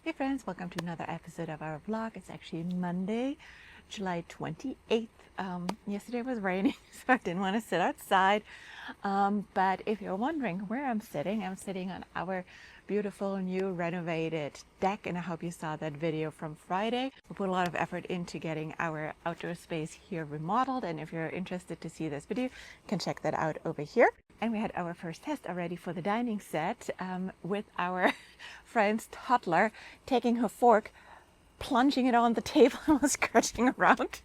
Hey friends, welcome to another episode of our vlog. It's actually Monday, July 28th. Yesterday was raining, so I didn't want to sit outside. But if you're wondering where I'm sitting on our beautiful new renovated deck, and I hope you saw that video from Friday. We put a lot of effort into getting our outdoor space here remodeled, and if you're interested to see this video, you can check that out over here. And we had our first test already for the dining set with our friend's toddler taking her fork, plunging it on the table and was scratching around.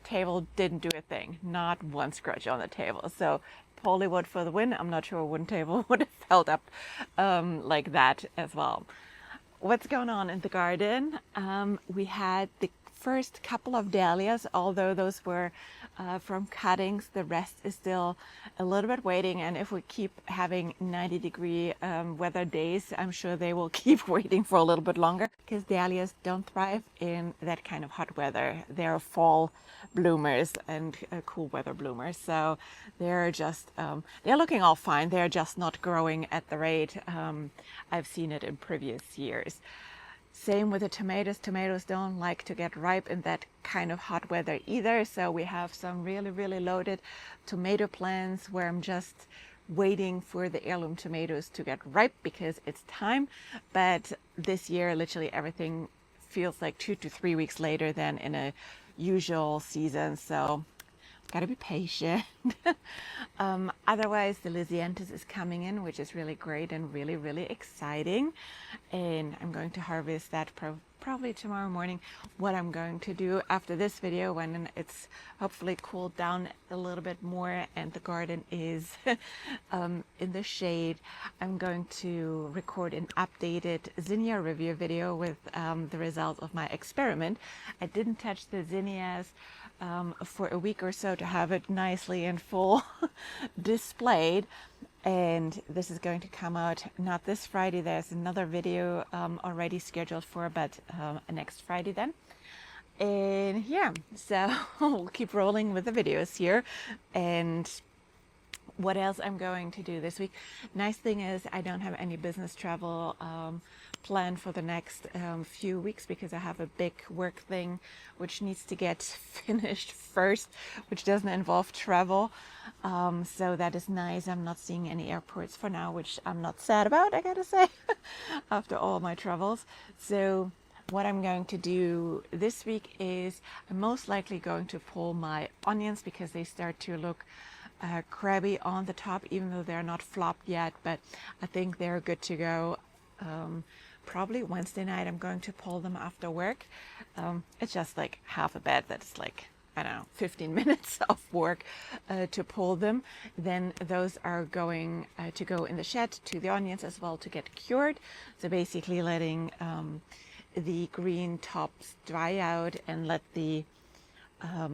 Table didn't do a thing, not one scratch on the table. So Pollywood for the win. I'm not sure a wooden table would have held up like that as well. What's going on in the garden? We had the first couple of dahlias, although those were from cuttings. The rest is still a little bit waiting, and if we keep having 90-degree weather days, I'm sure they will keep waiting for a little bit longer, because dahlias don't thrive in that kind of hot weather. They're fall bloomers and cool weather bloomers, so they're just they're looking all fine. They're just not growing at the rate I've seen it in previous years. Same with the tomatoes. Tomatoes don't like to get ripe in that kind of hot weather either. So we have some really loaded tomato plants where I'm just waiting for the heirloom tomatoes to get ripe because it's time. But this year, literally everything feels like 2 to 3 weeks later than in a usual season. So gotta be patient. Otherwise, the Lysianthus is coming in, which is really great and really exciting. And I'm going to harvest that probably tomorrow morning. What I'm going to do after this video, when it's hopefully cooled down a little bit more and the garden is in the shade, I'm going to record an updated zinnia review video with the results of my experiment. I didn't touch the zinnias for a week or so to have it nicely in full displayed, and this is going to come out not this Friday. There's another video already scheduled for, but next Friday then. And yeah, so we'll keep rolling with the videos here. And what else I'm going to do this week? Nice thing is I don't have any business travel planned for the next few weeks, because I have a big work thing which needs to get finished first, which doesn't involve travel. So that is nice. I'm not seeing any airports for now, which I'm not sad about, I gotta say, after all my travels. So what I'm going to do this week is I'm most likely going to pull my onions, because they start to look crabby on the top, even though they're not flopped yet, but I think they're good to go. Probably Wednesday night I'm going to pull them after work. It's just like half a bed that's like, I don't know, 15 minutes of work to pull them. Then those are going to go in the shed to the onions as well to get cured. So basically letting the green tops dry out and let the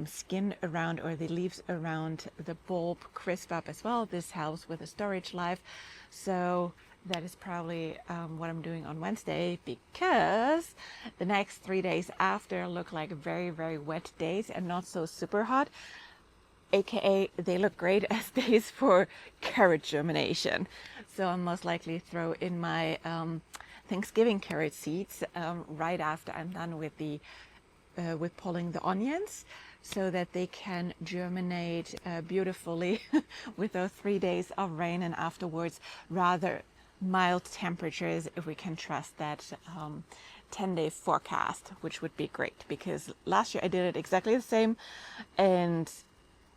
skin around, or the leaves around the bulb, crisp up as well. This helps with the storage life. So that is probably what I'm doing on Wednesday, because the next 3 days after look like very wet days and not so super hot, aka they look great as days for carrot germination. So I'll most likely throw in my Thanksgiving carrot seeds right after I'm done with the with pulling the onions, so that they can germinate beautifully with those 3 days of rain, and afterwards rather mild temperatures, if we can trust that 10-day forecast, which would be great, because last year I did it exactly the same and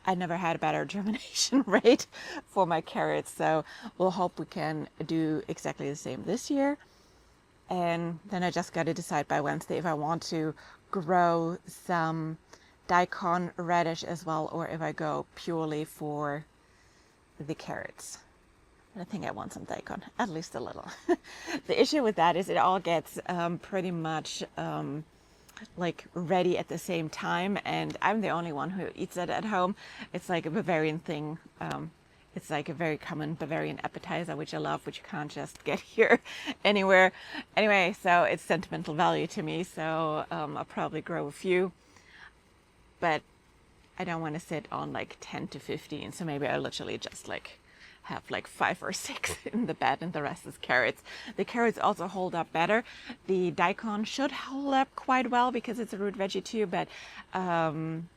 I never had a better germination rate for my carrots. So we'll hope we can do exactly the same this year. And then I just got to decide by Wednesday if I want to grow some daikon radish as well, or if I go purely for the carrots. I think I want some daikon, at least a little. The issue with that is it all gets pretty much like ready at the same time, and I'm the only one who eats it at home. It's like a Bavarian thing. It's like a very common Bavarian appetizer, which I love, which you can't just get here anywhere. Anyway, so it's sentimental value to me, so I'll probably grow a few, but I don't want to sit on like 10 to 15, so maybe I literally just like have like 5 or 6 in the bed, and the rest is carrots. The carrots also hold up better. The daikon should hold up quite well because it's a root veggie too, but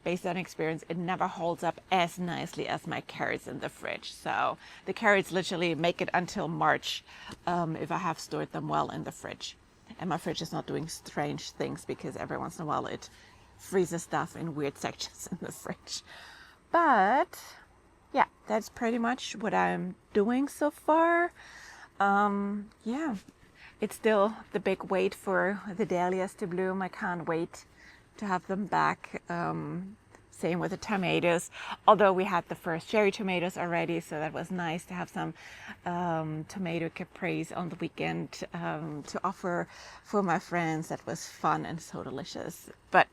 based on experience, it never holds up as nicely as my carrots in the fridge. So the carrots literally make it until March if I have stored them well in the fridge. And my fridge is not doing strange things because every once in a while it freezes stuff in weird sections in the fridge. But yeah, that's pretty much what I'm doing so far. Yeah, it's still the big wait for the dahlias to bloom. I can't wait to have them back. Same with the tomatoes, although we had the first cherry tomatoes already, so that was nice to have some tomato caprese on the weekend to offer for my friends. That was fun and so delicious. But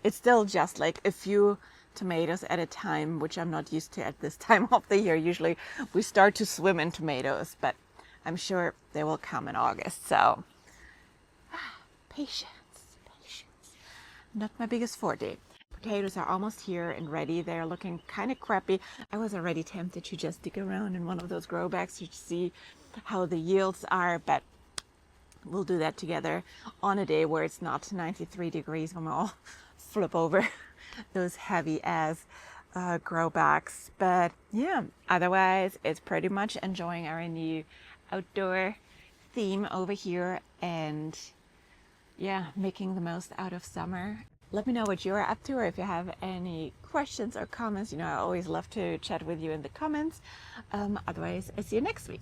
it's still just like a few tomatoes at a time, which I'm not used to at this time of the year. Usually we start to swim in tomatoes, but I'm sure they will come in August. So patience. Not my biggest forte. Potatoes are almost here and ready. They're looking kind of crappy. I was already tempted to just dig around in one of those grow bags to see how the yields are, but we'll do that together on a day where it's not 93 degrees when we all flip over those heavy ass grow bags. But yeah, otherwise it's pretty much enjoying our new outdoor theme over here and yeah, making the most out of summer. Let me know what you're up to, or if you have any questions or comments. You know, I always love to chat with you in the comments. Otherwise, I see you next week.